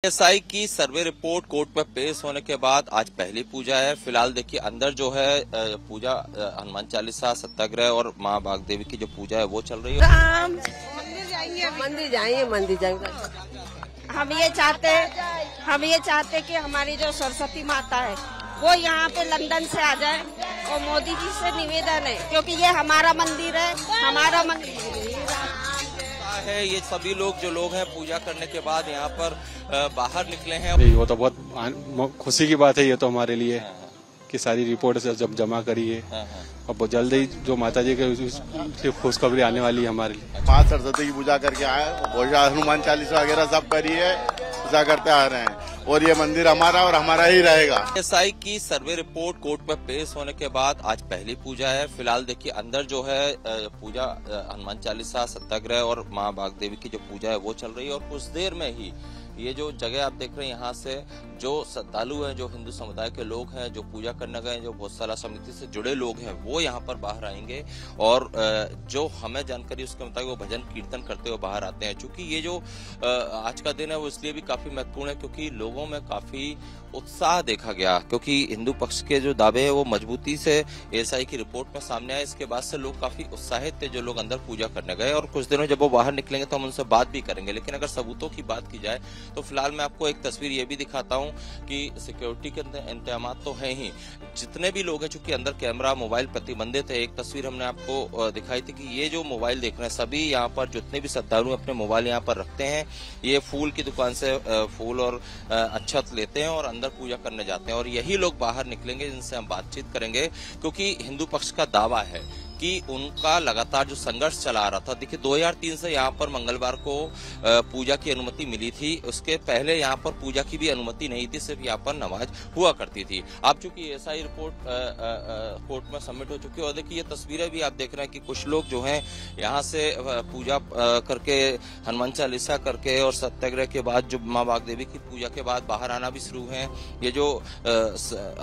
SI की survey report court में पेश होने के बाद आज पहली पूजा है। फिलहाल देखिए अंदर जो है पूजा हनुमान चालीसा सत्याग्रह और माँ बागदेवी की जो पूजा है वो चल रही है। मंदिर जाएंगे। हम ये चाहते कि हमारी जो सरस्वती माता है वो यहाँ पे लंदन से आ जाए और मोदी जी से निवेदन है, क्योंकि ये हमारा मंदिर है। ये सभी लोग हैं पूजा करने के बाद यहाँ पर बाहर निकले हैं। वो तो बहुत खुशी की बात है ये तो हमारे लिए कि सारी रिपोर्ट जब जमा करी है और बहुत जल्द ही जो माता जी के खुशखबरी आने वाली है हमारे लिए। माँ सरस्वती की पूजा करके आए, हनुमान चालीसा वगैरह सब करी है, पूजा करते आ रहे हैं और ये मंदिर हमारा और हमारा ही रहेगा। एसआई की सर्वे रिपोर्ट कोर्ट में पेश होने के बाद आज पहली पूजा है। फिलहाल देखिए अंदर जो है पूजा हनुमान चालीसा सत्याग्रह और माँ बागदेवी की जो पूजा है वो चल रही है और कुछ देर में ही ये जो जगह आप देख रहे हैं यहाँ से जो श्रद्धालु हैं, जो हिंदू समुदाय के लोग हैं, जो पूजा करने गए, जो भोजशाला समिति से जुड़े लोग हैं, वो यहाँ पर बाहर आएंगे और जो हमें जानकारी उसके मुताबिक वो भजन कीर्तन करते हुए बाहर आते हैं। चूंकि ये जो आज का दिन है वो इसलिए भी काफी महत्वपूर्ण है क्योंकि लोगों में काफी उत्साह देखा गया, क्योंकि हिंदू पक्ष के जो दावे हैं वो मजबूती से एसआई की रिपोर्ट में सामने आए। इसके बाद से लोग काफी उत्साहित थे जो लोग अंदर पूजा करने गए और कुछ दिनों जब वो बाहर निकलेंगे तो हम उनसे बात भी करेंगे। लेकिन अगर सबूतों की बात की जाए तो फिलहाल मैं आपको एक तस्वीर ये भी दिखाता हूँ कि सिक्योरिटी के इंतजाम तो है ही, जितने भी लोग हैं चूंकि अंदर कैमरा मोबाइल प्रतिबंधित है। एक तस्वीर हमने आपको दिखाई थी कि ये जो मोबाइल देख रहे हैं सभी यहाँ पर जितने भी श्रद्धालु अपने मोबाइल यहाँ पर रखते हैं, ये फूल की दुकान से फूल और अक्षत लेते हैं और अंदर पूजा करने जाते हैं और यही लोग बाहर निकलेंगे जिनसे हम बातचीत करेंगे, क्योंकि हिंदू पक्ष का दावा है कि उनका लगातार जो संघर्ष चला आ रहा था। देखिए 2003 से यहाँ पर मंगलवार को पूजा की अनुमति मिली थी, उसके पहले यहाँ पर पूजा की भी अनुमति नहीं थी, सिर्फ यहाँ पर नमाज हुआ करती थी। अब चूंकि एसआई रिपोर्ट कोर्ट में सबमिट हो चुकी है और देखिए ये तस्वीरें भी आप देख रहे हैं कि कुछ लोग जो हैं यहाँ से पूजा करके हनुमान चालीसा करके और सत्याग्रह के बाद जो माँ बागदेवी की पूजा के बाद बाहर आना भी शुरू है। ये जो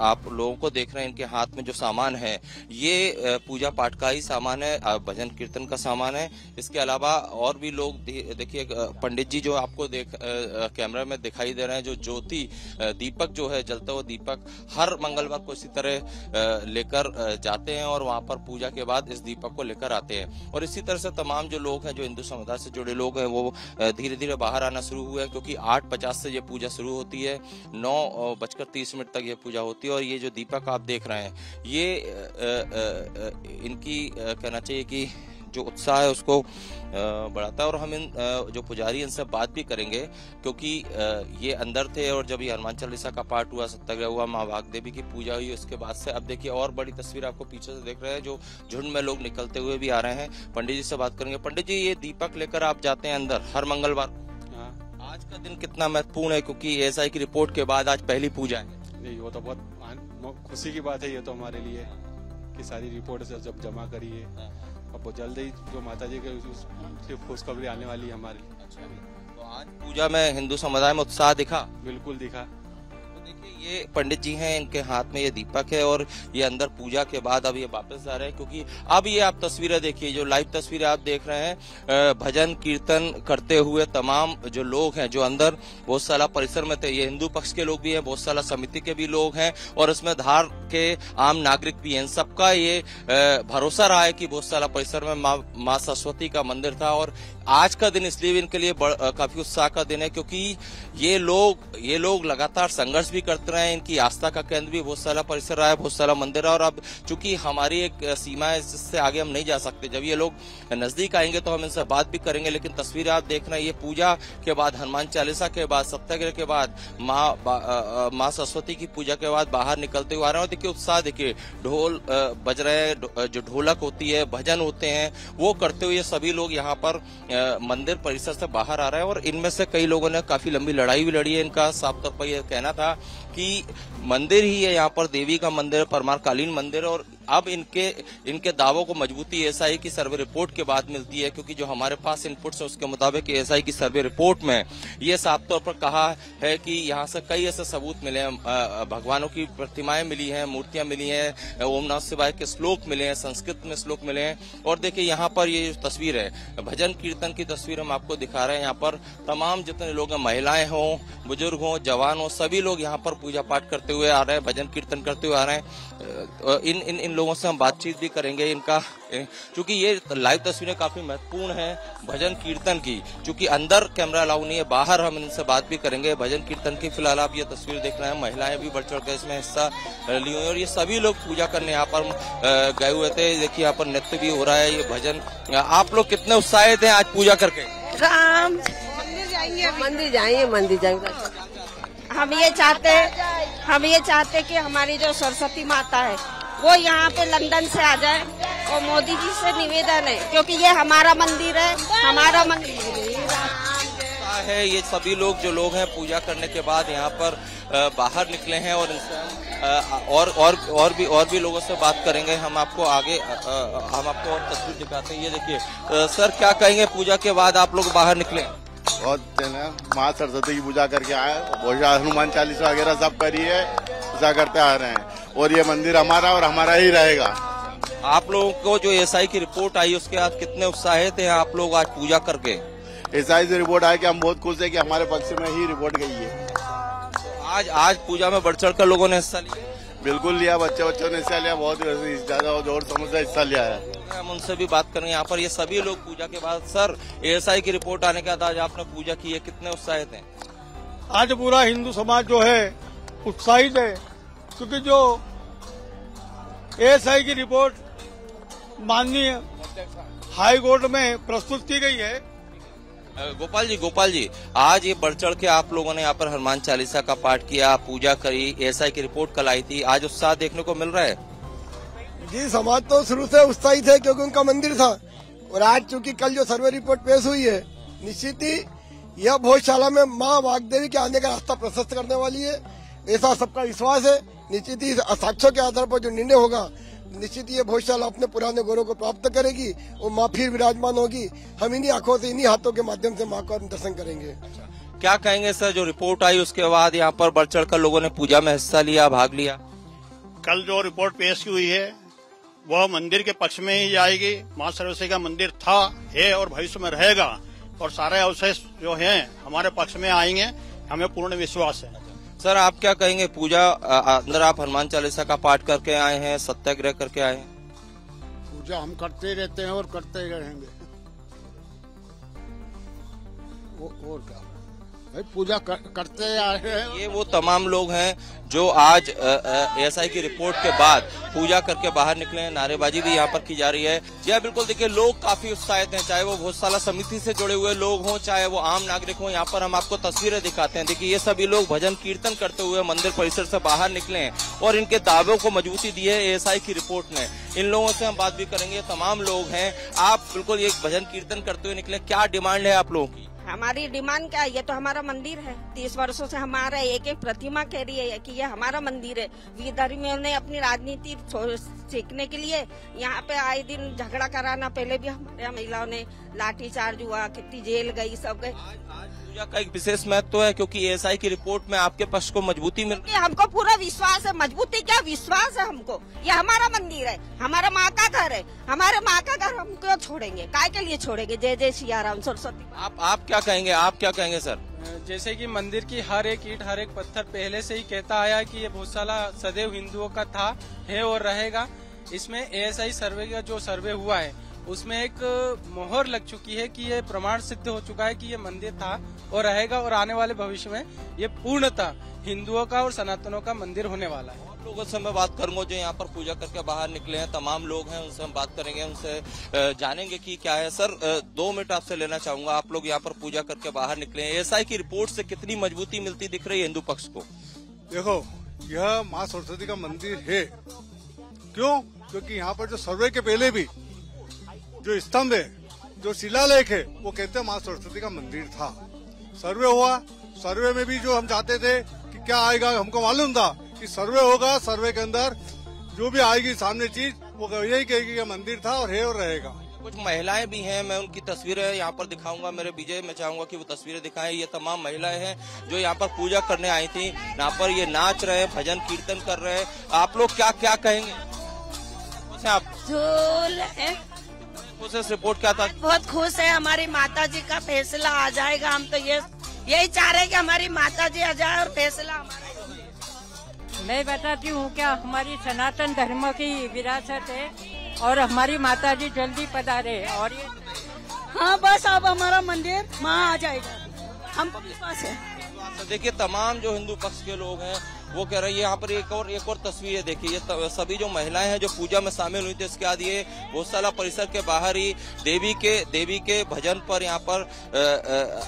आप लोगों को देख रहे हैं इनके हाथ में जो सामान है ये पूजा पाठ का ही सामान है, भजन कीर्तन का सामान है। इसके अलावा और भी लोग देखिए पंडित जी जो आपको कैमरा में दिखाई दे रहे हैं, जो ज्योति दीपक जो है जलता हुआ दीपक हर मंगलवार को इसी तरह लेकर जाते हैं और वहां पर पूजा के बाद इस दीपक को लेकर आते हैं। और इसी तरह से तमाम जो लोग हैं जो हिंदू समुदाय से जुड़े लोग हैं वो धीरे धीरे बाहर आना शुरू हुए हैं, क्योंकि 8:50 से ये पूजा शुरू होती है, 9:30 तक ये पूजा होती है। और ये जो दीपक आप देख रहे हैं ये इनकी कहना चाहिए कि जो उत्साह है उसको बढ़ाता है। और हम इन जो पुजारी इनसे बात भी करेंगे, क्योंकि ये अंदर थे और जब ये हनुमान चालीसा का पाठ हुआ, सत्याग्रह हुआ, माँ बागदेवी की पूजा हुई, उसके बाद से अब देखिए और बड़ी तस्वीर आपको पीछे से देख रहे हैं, जो झुंड में लोग निकलते हुए भी आ रहे हैं। पंडित जी से बात करेंगे। पंडित जी, ये दीपक लेकर आप जाते हैं अंदर हर मंगलवार, आज का दिन कितना महत्वपूर्ण है, क्योंकि एसआई की रिपोर्ट के बाद आज पहली पूजा है? नहीं, वो तो बहुत खुशी की बात है ये तो हमारे लिए कि सारी रिपोर्ट जब जमा करी है और बहुत जल्द ही जो माता जी के खुशखबरी आने वाली है हमारे लिए। तो आज पूजा में हिंदू समुदाय में उत्साह दिखा? बिल्कुल दिखा। देखिए ये पंडित जी हैं, इनके हाथ में ये दीपक है और ये अंदर पूजा के बाद अब ये वापस जा रहे हैं, क्योंकि अब ये आप तस्वीरें देखिए, जो लाइव तस्वीरें आप देख रहे हैं, भजन कीर्तन करते हुए तमाम जो लोग हैं जो अंदर भोजशाला परिसर में थे, ये हिंदू पक्ष के लोग भी हैं, भोजशाला समिति के भी लोग हैं और इसमें धार के आम नागरिक भी हैं। सबका ये भरोसा रहा है कि भोजशाला परिसर में माँ सरस्वती का मंदिर था और आज का दिन इसलिए भी इनके लिए काफी उत्साह का दिन है, क्योंकि ये लोग लगातार संघर्ष भी करते रहे हैं। इनकी आस्था का केंद्र भी भोजशाला परिसर रहा है, भोजशाला मंदिर रहा। और अब चूंकि हमारी एक सीमा है जिससे आगे हम नहीं जा सकते, जब ये लोग नजदीक आएंगे तो हम इनसे बात भी करेंगे। लेकिन तस्वीरें आप देख रहे हैं, ये पूजा के बाद, हनुमान चालीसा के बाद, सत्याग्रह के बाद, माँ सरस्वती की पूजा के बाद बाहर निकलते हुए आ रहे हैं। देखिए उत्साह देखिए, ढोल बज रहे हैं, जो ढोलक होती है, भजन होते हैं, वो करते हुए सभी लोग यहाँ पर मंदिर परिसर से बाहर आ रहे हैं। और इनमें से कई लोगों ने काफी लंबी लड़ाई भी लड़ी है। इनका साफ तौर पर यह कहना था कि मंदिर ही है यहाँ पर, देवी का मंदिर, परमारकालीन मंदिर, और अब इनके दावों को मजबूती एएसआई की सर्वे रिपोर्ट के बाद मिलती है, क्योंकि जो हमारे पास इनपुट्स है उसके मुताबिक एएसआई की सर्वे रिपोर्ट में ये साफ तौर पर कहा है कि यहाँ से कई ऐसे सबूत मिले हैं, भगवानों की प्रतिमाएं मिली हैं, मूर्तियां मिली हैं, ओम नमः शिवाय के श्लोक मिले हैं, संस्कृत में श्लोक मिले हैं। और देखिए यहाँ पर ये तस्वीर है भजन कीर्तन की तस्वीर हम आपको दिखा रहे हैं। यहाँ पर तमाम जितने लोग हैं, महिलाएं हों, बुजुर्ग हों, जवान हों, सभी लोग यहाँ पर पूजा पाठ करते हुए आ रहे हैं, भजन कीर्तन करते हुए आ रहे हैं। इन लोगों से हम बातचीत भी करेंगे इनका, क्योंकि ये लाइव तस्वीरें काफी महत्वपूर्ण है भजन कीर्तन की, क्योंकि अंदर कैमरा अलाउ नहीं है, बाहर हम इनसे बात भी करेंगे। भजन कीर्तन की फिलहाल आप ये तस्वीर देख रहे हैं, महिलाएं भी बढ़ चढ़ कर इसमें हिस्सा ली हुई, और ये सभी लोग पूजा करने यहाँ पर गए हुए थे। देखिए यहाँ पर नृत्य भी हो रहा है, ये भजन। आप लोग कितने उत्साहित हैं आज पूजा करके? राम मंदिर जाएंगे, मंदिर जाएंगे। हम ये चाहते कि हमारी जो सरस्वती माता है वो यहाँ पे लंदन से आ जाए, और मोदी जी से निवेदन है, क्योंकि ये हमारा मंदिर है, हमारा मंदिर है। ये सभी लोग जो लोग हैं पूजा करने के बाद यहाँ पर बाहर निकले हैं, और इनसे और भी लोगों से बात करेंगे। हम आपको आगे हम आपको और तस्वीर दिखाते हैं। ये देखिए सर, क्या कहेंगे पूजा के बाद आप लोग बाहर निकले? बहुत माँ सरस्वती की पूजा करके आए, भोजा हनुमान चालीसा वगैरह सब करी है, पूजा करते आ रहे हैं, और ये मंदिर हमारा और हमारा ही रहेगा। आप लोगों को जो एएसआई की रिपोर्ट आई उसके बाद कितने उत्साहित हैं आप लोग आज पूजा करके? एएसआई से रिपोर्ट आई कि हम बहुत खुश है कि हमारे पक्ष में ही रिपोर्ट गई है। आज पूजा में बढ़ चढ़ कर लोगों ने हिस्सा लिया? बिल्कुल लिया, बच्चों ने हिस्सा लिया, बहुत ज्यादा जोर समझ से हिस्सा लिया है। हम उनसे भी बात करेंगे। यहाँ पर ये सभी लोग पूजा के बाद, सर एएसआई की रिपोर्ट आने के बाद आज आपने पूजा की है, कितने उत्साहित हैं? आज पूरा हिंदू समाज जो है उत्साहित है, क्योंकि जो एएसआई की रिपोर्ट माननीय हाई कोर्ट में प्रस्तुत की गई है। गोपाल जी, आज ये बढ़ चढ़ के आप लोगों ने यहाँ पर हनुमान चालीसा का पाठ किया, पूजा करी, एएसआई की रिपोर्ट कल आई थी, आज उत्साह देखने को मिल रहा है? जी, समाज तो शुरू से उत्साहित है, क्योंकि उनका मंदिर था, और आज चूंकि कल जो सर्वे रिपोर्ट पेश हुई है, निश्चित ही यह भोजशाला में माँ वाग्देवी के आने का रास्ता प्रशस्त करने वाली है, ऐसा सबका विश्वास है। निश्चित ही साक्ष्यों के आधार पर जो निर्णय होगा, निश्चित ये भोजशाला अपने पुराने गौरव को प्राप्त करेगी, और माँ फिर विराजमान होगी। हम इन्हीं आंखों से, इन्हीं हाथों के माध्यम से माँ का दर्शन करेंगे। क्या कहेंगे सर, जो रिपोर्ट आई उसके बाद यहाँ पर बढ़ चढ़ कर लोगों ने पूजा में हिस्सा लिया, भाग लिया? कल जो रिपोर्ट पेश हुई है वह मंदिर के पक्ष में ही जाएगी। माँ सरस्वती का मंदिर था, है और भविष्य में रहेगा, और सारे अवशेष जो हैं हमारे पक्ष में आएंगे, हमें पूर्ण विश्वास है। सर आप क्या कहेंगे, पूजा अंदर आप हनुमान चालीसा का पाठ करके आए हैं, सत्याग्रह करके आए हैं? पूजा हम करते रहते हैं और करते ही रहेंगे। और क्या भाई, पूजा करते आए हैं। ये वो तमाम लोग हैं जो आज एएसआई की रिपोर्ट के बाद पूजा करके बाहर निकले हैं। नारेबाजी भी यहाँ पर की जा रही है। जी हाँ, बिल्कुल देखिए, लोग काफी उत्साहित हैं, चाहे वो भोजशाला समिति से जुड़े हुए लोग हों, चाहे वो आम नागरिक हों। यहाँ पर हम आपको तस्वीरें दिखाते हैं। देखिए, ये सभी लोग भजन कीर्तन करते हुए मंदिर परिसर से बाहर निकले हैं, और इनके दावों को मजबूती दी है एएसआई की रिपोर्ट ने। इन लोगों से हम बात भी करेंगे। तमाम लोग हैं, आप बिल्कुल ये भजन कीर्तन करते हुए निकले, क्या डिमांड है आप लोगों की? हमारी डिमांड क्या है, ये तो हमारा मंदिर है, 30 वर्षों से हमारा एक एक प्रतिमा कह रही है कि ये हमारा मंदिर है। विधर्मियों ने अपनी राजनीति सीखने के लिए यहाँ पे आए दिन झगड़ा कराना, पहले भी हमारे यहाँ महिलाओं ने लाठीचार्ज हुआ, कितनी जेल गई, सब गए। पूजा का एक विशेष महत्व है, क्योंकि एएसआई की रिपोर्ट में आपके पक्ष को मजबूती मिल रही है। हमको पूरा विश्वास है, मजबूती क्या, विश्वास है हमको। ये हमारा मंदिर है, हमारा माँ का घर है, हमारे माँ का घर हम क्यों छोड़ेंगे, काय के लिए छोड़ेंगे? जय जय सिया राम सरस्वती। आप क्या कहेंगे, आप क्या कहेंगे सर? जैसे कि मंदिर की हर एक ईंट, हर एक पत्थर पहले से ही कहता आया कि ये भोजशाला सदैव हिंदुओं का था, है और रहेगा। इसमें एएसआई सर्वे का जो सर्वे हुआ है उसमें एक मोहर लग चुकी है कि ये प्रमाण सिद्ध हो चुका है कि ये मंदिर था और रहेगा, और आने वाले भविष्य में ये पूर्णतः हिंदुओं का और सनातनों का मंदिर होने वाला है। और लोगों से मैं बात करूंगा जो यहाँ पर पूजा करके बाहर निकले हैं, तमाम लोग हैं, उनसे हम बात करेंगे, उनसे जानेंगे कि क्या है। सर 2 मिनट आपसे लेना चाहूंगा, आप लोग यहाँ पर पूजा करके बाहर निकले हैं, एएसआई की रिपोर्ट से कितनी मजबूती मिलती दिख रही है हिंदू पक्ष को? देखो, यह माँ सरस्वती का मंदिर है, क्यों? क्योंकि यहाँ पर जो सर्वे के पहले भी जो स्तंभ है, जो शिलालेख है, वो कहते हैं माँ सरस्वती का मंदिर था। सर्वे हुआ, सर्वे में भी जो हम चाहते थे कि क्या आएगा, हमको मालूम था कि सर्वे होगा, सर्वे के अंदर जो भी आएगी सामने चीज वो यही कहेगी कि मंदिर था और है और रहेगा। कुछ महिलाएं भी हैं, मैं उनकी तस्वीरें यहाँ पर दिखाऊंगा। मेरे विजय मैं चाहूंगा कि वो तस्वीरें दिखाएं। ये तमाम महिलाएं हैं जो यहाँ पर पूजा करने आई थी। यहाँ पर ये नाच रहे हैं, भजन कीर्तन कर रहे हैं। आप लोग क्या क्या कहेंगे? आप खुश रिपोर्ट क्या था? बहुत खुश है, हमारी माता जी का फैसला आ जाएगा। हम तो यही चाह रहे हैं कि हमारी माता जी आ जाए और फैसला हमारा। मैं बताती हूँ क्या हमारी सनातन धर्म की विरासत है और हमारी माता जी जल्दी पधारे। और ये हाँ बस अब हमारा मंदिर माँ आ जाएगा, हमको विश्वास है। देखिए तमाम जो हिंदू पक्ष के लोग हैं वो कह रहे हैं। यहाँ पर एक और तस्वीर है, देखिए ये सभी जो महिलाएं हैं जो पूजा में शामिल हुई थी। इसके बाद ये गौशाला परिसर के बाहर ही देवी के भजन पर यहाँ पर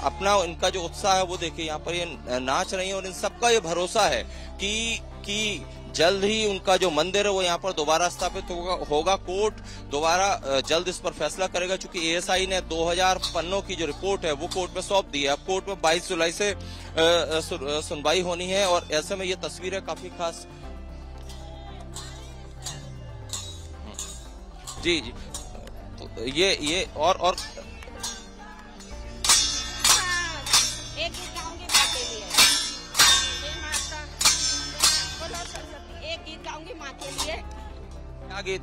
अपना इनका जो उत्साह है वो देखिए यहाँ पर ये नाच रही है। और इन सबका ये भरोसा है कि जल्द ही उनका जो मंदिर है वो यहाँ पर दोबारा स्थापित होगा। कोर्ट दोबारा जल्द इस पर फैसला करेगा, क्योंकि एएसआई ने 2000 पन्नों की जो रिपोर्ट है वो कोर्ट में सौंप दी है। अब कोर्ट में 22 जुलाई से सुनवाई होनी है। और ऐसे में ये तस्वीरें काफी खास। जी तो ये और क्या गीत?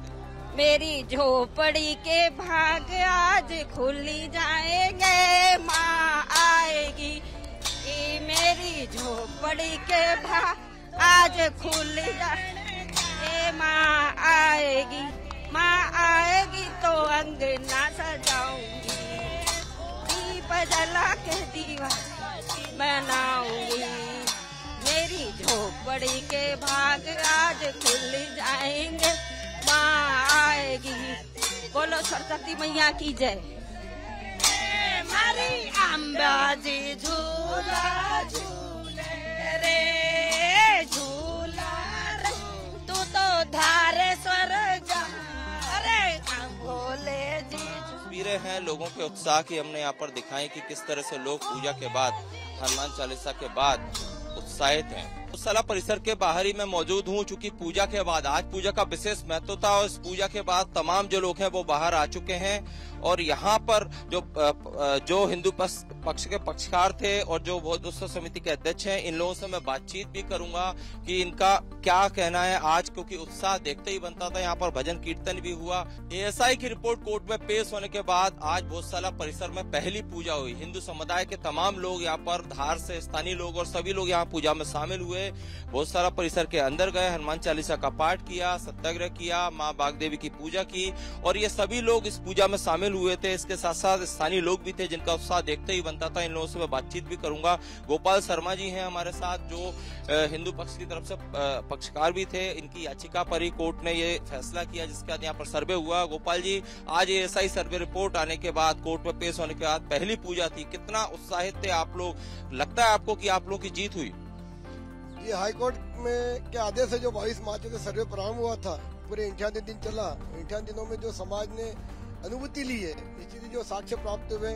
मेरी झोपड़ी के भाग आज खुली जाएंगे, माँ आएगी। मेरी झोपड़ी के भाग आज खुल जाएंगे, माँ आएगी तो अंगना सजाऊंगी, दीप जला के दीवा बनाऊंगी। मेरी झोपड़ी के भाग आज खुल जाएंगे, माँ आएगी। बोलो सरस्वती मैया की जय। हमारी अम्बा जी झूला झूले रे, झूला रे, तू तो धारेश्वर जा रे, भोले जी। तस्वीरें हैं लोगों के उत्साह की, हमने यहाँ पर दिखाई कि किस तरह से लोग पूजा के बाद, हनुमान चालीसा के बाद उत्साहित हैं। गौशाला परिसर के बाहर ही मैं मौजूद हूँ, चूंकि पूजा के बाद आज पूजा का विशेष महत्व था और इस पूजा के बाद तमाम जो लोग हैं वो बाहर आ चुके हैं। और यहाँ पर जो हिंदू पक्ष के पक्षकार थे और जो बौद्ध उत्सव समिति के अध्यक्ष हैं, इन लोगों से मैं बातचीत भी करूंगा कि इनका क्या कहना है आज, क्योंकि उत्साह देखते ही बनता था। यहाँ पर भजन कीर्तन भी हुआ। एएसआई की रिपोर्ट कोर्ट में पेश होने के बाद आज गौशाला परिसर में पहली पूजा हुई। हिंदू समुदाय के तमाम लोग यहाँ पर, धार से स्थानीय लोग और सभी लोग यहाँ पूजा में शामिल हुए। गौशाला परिसर के अंदर गए, हनुमान चालीसा का पाठ किया, सत्याग्रह किया, माँ बागदेवी की पूजा की और ये सभी लोग इस पूजा में शामिल हुए थे। इसके साथ साथ स्थानीय लोग भी थे जिनका उत्साह देखते ही बनता था। इन लोगों से मैं बातचीत भी करूंगा। गोपाल शर्मा जी हैं हमारे साथ, जो हिंदू पक्ष की तरफ से पक्षकार भी थे। इनकी याचिका पर ही कोर्ट ने ये फैसला किया, जिसके बाद यहाँ पर सर्वे हुआ। गोपाल जी, आज एएसआई सर्वे रिपोर्ट आने के बाद, कोर्ट में पेश होने के बाद पहली पूजा थी, कितना उत्साहित थे आप लोग? लगता है आपको कि आप लोग की जीत हुई? ये हाईकोर्ट में के आदेश से जो 22 मार्च से सर्वे प्रारंभ हुआ था, पूरे 58 दिन चला। 58 दिनों में जो समाज ने अनुभूति ली है, निश्चित जो साक्ष्य प्राप्त हुए,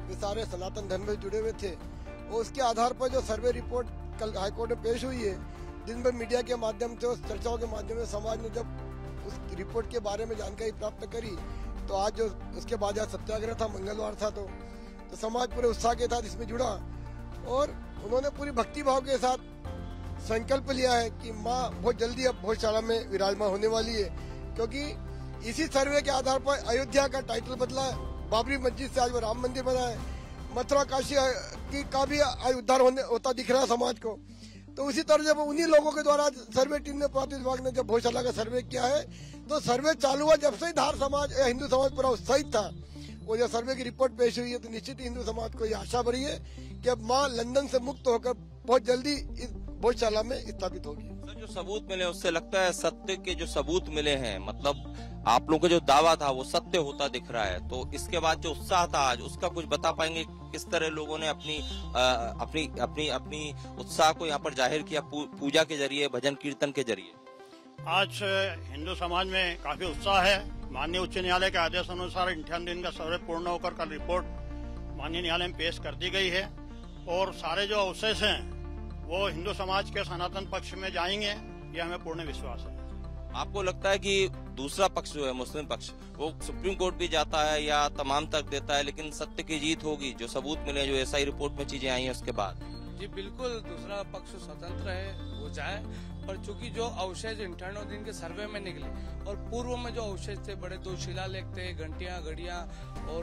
वे सारे सनातन धर्म में जुड़े हुए थे और उसके आधार पर जो सर्वे रिपोर्ट कल हाईकोर्ट में पेश हुई है, दिन भर मीडिया के माध्यम से, चर्चाओं के माध्यम से समाज ने जब उस रिपोर्ट के बारे में जानकारी प्राप्त करी, तो आज जो उसके बाद आज सत्याग्रह था, मंगलवार था, तो समाज पूरे उत्साह के साथ इसमें जुड़ा और उन्होंने पूरी भक्ति भाव के साथ संकल्प लिया है कि माँ बहुत जल्दी अब भोजशाला में विराजमान होने वाली है। क्योंकि इसी सर्वे के आधार पर अयोध्या का टाइटल बदला है, बाबरी मस्जिद से आज वो राम मंदिर बना है, मथुरा काशी का भी उद्धार होता दिख रहा है समाज को। तो उसी तरह जब उन्हीं लोगों के द्वारा सर्वे टीम ने, पुरातत्व विभाग ने जब भोजशाला का सर्वे किया है, तो सर्वे चालू हुआ जब से ही धार समाज, हिंदू समाज पूरा उत्साहित था। वो जब सर्वे की रिपोर्ट पेश हुई है, तो निश्चित हिंदू समाज को ये आशा भरी है कि अब माँ लंदन से मुक्त होकर बहुत जल्दी इस भोजशाला में स्थापित होगी। जो सबूत मिले उससे लगता है सत्य के जो सबूत मिले हैं, मतलब आप लोगों का जो दावा था वो सत्य होता दिख रहा है। तो इसके बाद जो उत्साह था आज, उसका कुछ बता पाएंगे किस तरह लोगों ने अपनी उत्साह को यहाँ पर जाहिर किया पूजा के जरिए, भजन कीर्तन के जरिए? आज हिंदू समाज में काफी उत्साह है। माननीय उच्च न्यायालय के आदेश अनुसार 58 दिन का सर्वे पूर्ण होकर कल रिपोर्ट माननीय न्यायालय में पेश कर दी गई है और सारे जो अवशेष हैं वो हिंदू समाज के सनातन पक्ष में जाएंगे, ये हमें पूर्ण विश्वास है। आपको लगता है कि दूसरा पक्ष जो है मुस्लिम पक्ष वो सुप्रीम कोर्ट भी जाता है या तमाम तर्क देता है, लेकिन सत्य की जीत होगी, जो सबूत मिले, जो एसआई रिपोर्ट में चीजें आई हैं उसके बाद? जी बिल्कुल, दूसरा पक्ष स्वतंत्र है, वो जाए। पर चूंकि जो अवशेष 98 दिन के सर्वे में निकले और पूर्व में जो अवशेष थे, बड़े 2 शिलालेख थे, घंटियां, घड़ियां और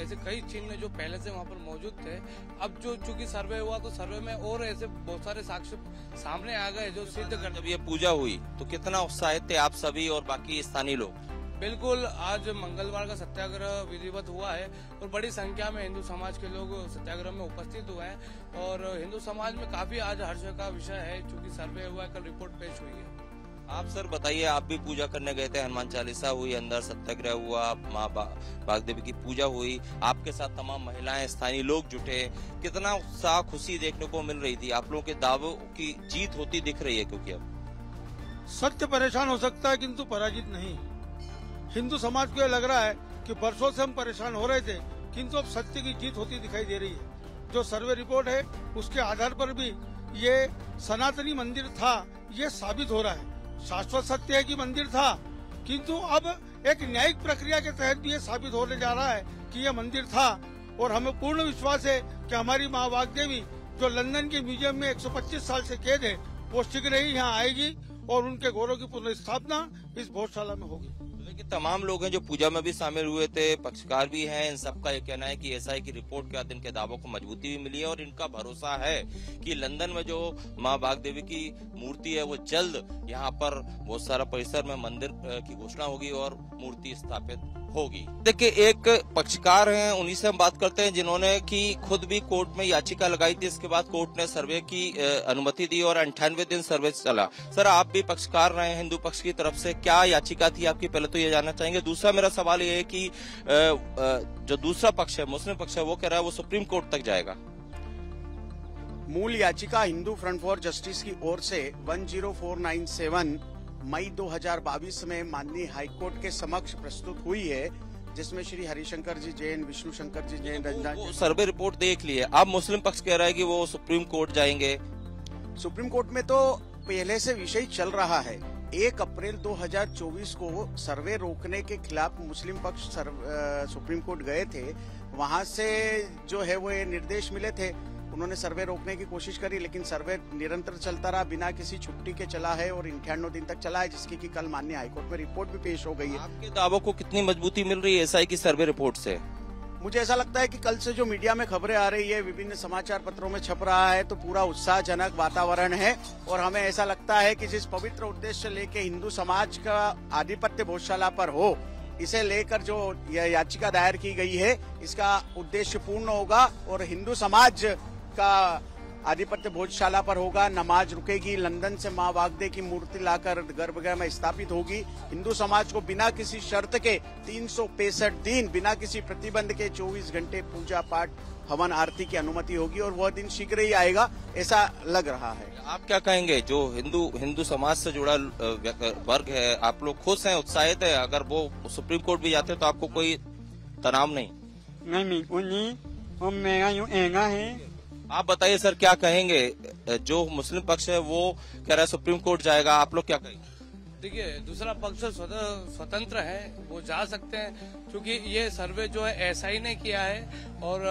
ऐसे कई चिन्ह जो पहले से वहाँ पर मौजूद थे, अब जो चूंकि सर्वे हुआ तो सर्वे में और ऐसे बहुत सारे साक्ष्य सामने आ गए जो सिद्ध कर। जब ये पूजा हुई तो कितना उत्साहित थे आप सभी और बाकी स्थानीय लोग? बिल्कुल, आज मंगलवार का सत्याग्रह विधिवत हुआ है और बड़ी संख्या में हिंदू समाज के लोग सत्याग्रह में उपस्थित हुए हैं और हिंदू समाज में काफी आज हर्ष का विषय है, क्योंकि सर्वे हुआ है, कल रिपोर्ट पेश हुई है। आप सर बताइए, आप भी पूजा करने गए थे, हनुमान चालीसा हुई, अंदर सत्याग्रह हुआ, माँ बागदेवी की पूजा हुई, आपके साथ तमाम महिलाएं, स्थानीय लोग जुटे, कितना उत्साह, खुशी देखने को मिल रही थी? आप लोगों के दावों की जीत होती दिख रही है, क्योंकि अब सत्य परेशान हो सकता है किंतु पराजित नहीं। हिंदू समाज को यह लग रहा है कि बरसों से हम परेशान हो रहे थे, किंतु अब सत्य की जीत होती दिखाई दे रही है। जो सर्वे रिपोर्ट है उसके आधार पर भी ये सनातनी मंदिर था, ये साबित हो रहा है। शाश्वत सत्य है कि मंदिर था, किंतु अब एक न्यायिक प्रक्रिया के तहत भी ये साबित होने जा रहा है कि यह मंदिर था। और हमें पूर्ण विश्वास है कि हमारी माँ वाग्देवी जो लंदन के म्यूजियम में 125 साल से कैद है, वो शीघ्र ही यहाँ आएगी और उनके गौरव की पुनर्स्थापना इस भोजशाला में होगी। लेकिन तमाम लोग हैं जो पूजा में भी शामिल हुए थे, पक्षकार भी हैं, इन सबका ये कहना है कि एसआई की रिपोर्ट के बाद इनके दावों को मजबूती भी मिली है और इनका भरोसा है कि लंदन में जो माँ बागदेवी की मूर्ति है वो जल्द यहाँ पर बहुत सारा परिसर में मंदिर की घोषणा होगी और मूर्ति स्थापित होगी। देखिए, एक पक्षकार हैं, उन्हीं से हम बात करते हैं जिन्होंने कि खुद भी कोर्ट में याचिका लगाई थी, इसके बाद कोर्ट ने सर्वे की अनुमति दी और 98 दिन सर्वे चला। सर, आप भी पक्षकार रहे हैं हिंदू पक्ष की तरफ से, क्या याचिका थी आपकी, पहले तो ये जानना चाहेंगे। दूसरा मेरा सवाल ये है कि जो दूसरा पक्ष है, मुस्लिम पक्ष है, वो कह रहा है वो सुप्रीम कोर्ट तक जाएगा। मूल याचिका हिंदू फ्रंट फॉर जस्टिस की ओर से 10497 मई 2022 में माननीय हाईकोर्ट के समक्ष प्रस्तुत हुई है, जिसमें श्री हरिशंकर जी जैन, विष्णु शंकर जी जैन, रंजना सर्वे रिपोर्ट देख ली है। अब मुस्लिम पक्ष कह रहा है कि वो सुप्रीम कोर्ट जाएंगे। सुप्रीम कोर्ट में तो पहले से विषय चल रहा है। 1 अप्रैल 2024 को सर्वे रोकने के खिलाफ मुस्लिम पक्ष सुप्रीम कोर्ट गए थे। वहां से जो है वो ये निर्देश मिले थे, उन्होंने सर्वे रोकने की कोशिश करी, लेकिन सर्वे निरंतर चलता रहा, बिना किसी छुट्टी के चला है और 98 दिन तक चला है, जिसकी कि कल माननीय हाईकोर्ट में रिपोर्ट भी पेश हो गई है। आपके दावों को कितनी मजबूती मिल रही है एसआई की सर्वे रिपोर्ट से? मुझे ऐसा लगता है कि कल से जो मीडिया में खबरें आ रही है, विभिन्न समाचार पत्रों में छप रहा है, तो पूरा उत्साहजनक वातावरण है और हमें ऐसा लगता है कि जिस पवित्र उद्देश्य लेके हिंदू समाज का आधिपत्य भोजशाला पर हो, इसे लेकर जो यह याचिका दायर की गई है, इसका उद्देश्य पूर्ण होगा और हिंदू समाज का आधिपत्य भोजशाला पर होगा। नमाज रुकेगी, लंदन से मां वाग्दे की मूर्ति लाकर गर्भगृह में स्थापित होगी। हिंदू समाज को बिना किसी शर्त के 365 दिन बिना किसी प्रतिबंध के 24 घंटे पूजा पाठ, हवन, आरती की अनुमति होगी और वह दिन शीघ्र ही आएगा, ऐसा लग रहा है। आप क्या कहेंगे, जो हिंदू समाज से जुड़ा वर्ग है, आप लोग खुश हैं, उत्साहित है? अगर वो सुप्रीम कोर्ट भी जाते तो आपको कोई तनाव नहीं? नहीं, मेरा यूं एना है। आप बताइए सर, क्या कहेंगे? जो मुस्लिम पक्ष है वो कह रहा है सुप्रीम कोर्ट जाएगा, आप लोग क्या कहेंगे? देखिए, दूसरा पक्ष स्वतंत्र है, वो जा सकते हैं, क्योंकि ये सर्वे जो है एसआई ने किया है और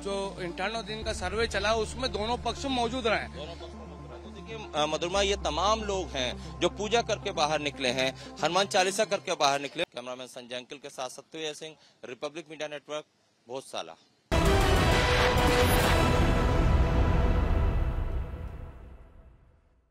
जो 98 दिन का सर्वे चला उसमें दोनों पक्ष मौजूद रहे। तो देखिए मधुरमा, ये तमाम लोग हैं जो पूजा करके बाहर निकले हैं, हनुमान चालीसा करके बाहर निकले। कैमरामैन संजय अंकिल के साथ Satyavir Singh, republic media network, Bhojshala.